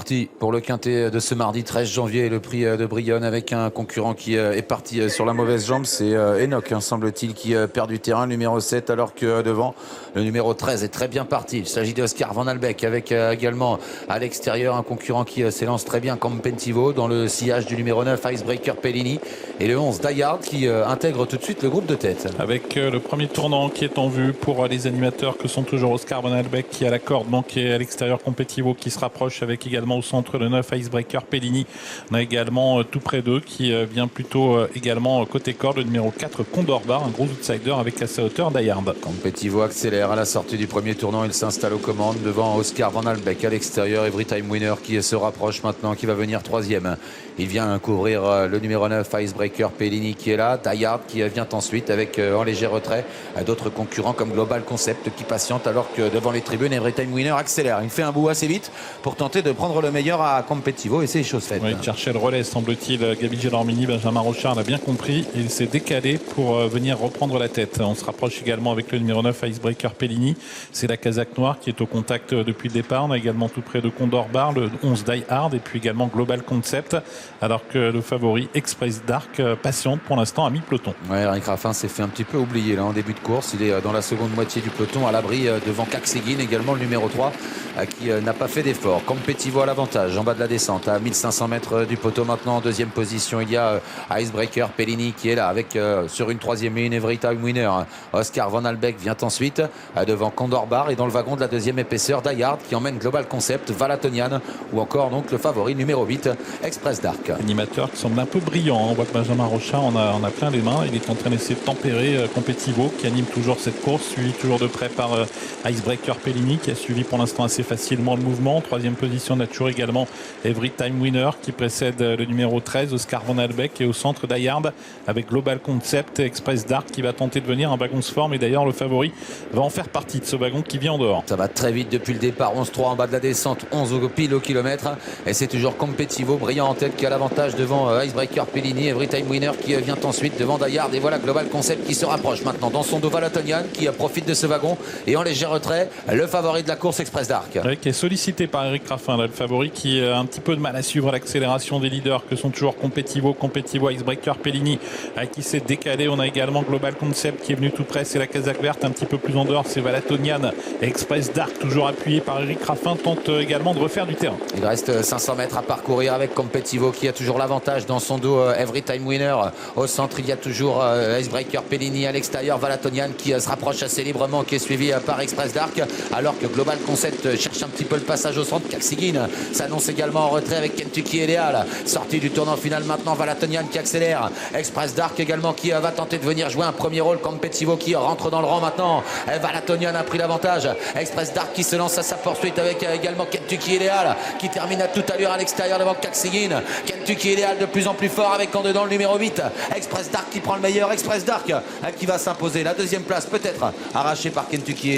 parti pour le quintet de ce mardi 13 janvier, le prix de Brionne avec un concurrent qui est parti sur la mauvaise jambe. C'est Enoch, semble-t-il, qui perd du terrain, le numéro 7, alors que devant, le numéro 13 est très bien parti. Il s'agit d'Oscar Van Albeck avec également à l'extérieur un concurrent qui s'élance très bien comme Pentivo dans le sillage du numéro 9, Icebreaker Pellini, et le 11, Dayard, qui intègre tout de suite le groupe de tête. Avec le premier tournant qui est en vue pour les animateurs que sont toujours Oscar Van Albeck qui a la corde, donc qui est à l'extérieur, Competivo qui se rapproche avec également au centre le 9 Icebreaker Pellini. On a également tout près d'eux qui vient plutôt également côté corde, le numéro 4 Condor Bar, un gros outsider avec à sa hauteur Dayard. Competivo accélère à la sortie du premier tournant, il s'installe aux commandes devant Oscar Van Albeck à l'extérieur. Every Time Winner qui se rapproche maintenant, qui va venir troisième. Il vient couvrir le numéro 9 Icebreaker Pellini qui est là. Dayard qui vient ensuite avec en léger retrait d'autres concurrents comme Global Concept qui patiente, alors que devant les tribunes Every Time Winner accélère. Il fait un bout assez vite pour tenter de prendre le meilleur à Competivo, et c'est chose faite. Oui, il cherchait le relais, semble-t-il. Gabi Gelormini, Benjamin Rochard l'a bien compris. Il s'est décalé pour venir reprendre la tête. On se rapproche également avec le numéro 9 Icebreaker Pellini. C'est la Kazakh Noire qui est au contact depuis le départ. On a également tout près de Condor Bar, le 11 Die Hard et puis également Global Concept, alors que le favori Express Dark patiente pour l'instant à mi-peloton. Ouais, Eric Raffin s'est fait un petit peu oublier là en début de course. Il est dans la seconde moitié du peloton à l'abri devant Caxegin, également le numéro 3 qui n'a pas fait d'effort. Competivo à l'avantage en bas de la descente à 1500 mètres du poteau. Maintenant en deuxième position, il y a Icebreaker Pellini qui est là avec sur une troisième ligne Every Time Winner. Oscar Van Albeck vient ensuite devant Condor Bar, et dans le wagon de la deuxième épaisseur Dayard qui emmène Global Concept, Valatonian ou encore donc le favori numéro 8 Express Dark. Animateur qui semble un peu brillant. On voit que Benjamin Rochard on a plein les mains. Il est en train d'essayer de tempérer Competivo qui anime toujours cette course, suivi toujours de près par Icebreaker Pellini qui a suivi pour l'instant assez facilement le mouvement. Troisième position nature également Every Time Winner qui précède le numéro 13 Oscar Van Albeck, et au centre Dayard avec Global Concept et Express Dark qui va tenter de venir. Un wagon se forme, et d'ailleurs le favori va en faire partie de ce wagon qui vient en dehors. Ça va très vite depuis le départ. 11-3 en bas de la descente, 11 pile au kilomètre, et c'est toujours Competivo brillant en tête qui a l'avantage devant Icebreaker Pellini. Every Time Winner qui vient ensuite devant Dayard, et voilà Global Concept qui se rapproche maintenant dans son dos. Valatonian qui profite de ce wagon, et en léger retrait le favori de la course Express Dark. Oui, qui est sollicité par Eric Raffin, là, le favori qui a un petit peu de mal à suivre l'accélération des leaders que sont toujours Competivo, Icebreaker Pellini qui s'est décalé. On a également Global Concept qui est venu tout près, c'est la Kazakh verte. Un petit peu plus en dehors, c'est Valatonian et Express Dark toujours appuyé par Eric Raffin, tente également de refaire du terrain. Il reste 500 mètres à parcourir avec Competivo qui a toujours l'avantage dans son dos. Every Time Winner au centre, il y a toujours Icebreaker Pellini à l'extérieur, Valatonian qui se rapproche assez librement, qui est suivi par Express Dark, alors que Global Concept cherche un petit peu le passage au centre. Caxegin s'annonce également en retrait avec Kentucky Ideal. Sortie du tournant final maintenant, Valatonian qui accélère, Express Dark également qui va tenter de venir jouer un premier rôle. Competivo qui rentre dans le rang maintenant. Valatonian a pris l'avantage. Express Dark qui se lance à sa poursuite avec également Kentucky Ideal qui termine à toute allure à l'extérieur devant Caxegin. Kentucky Ideal de plus en plus fort avec en dedans le numéro 8 Express Dark qui prend le meilleur. Express Dark qui va s'imposer. La deuxième place peut-être arrachée par Kentucky Ideal.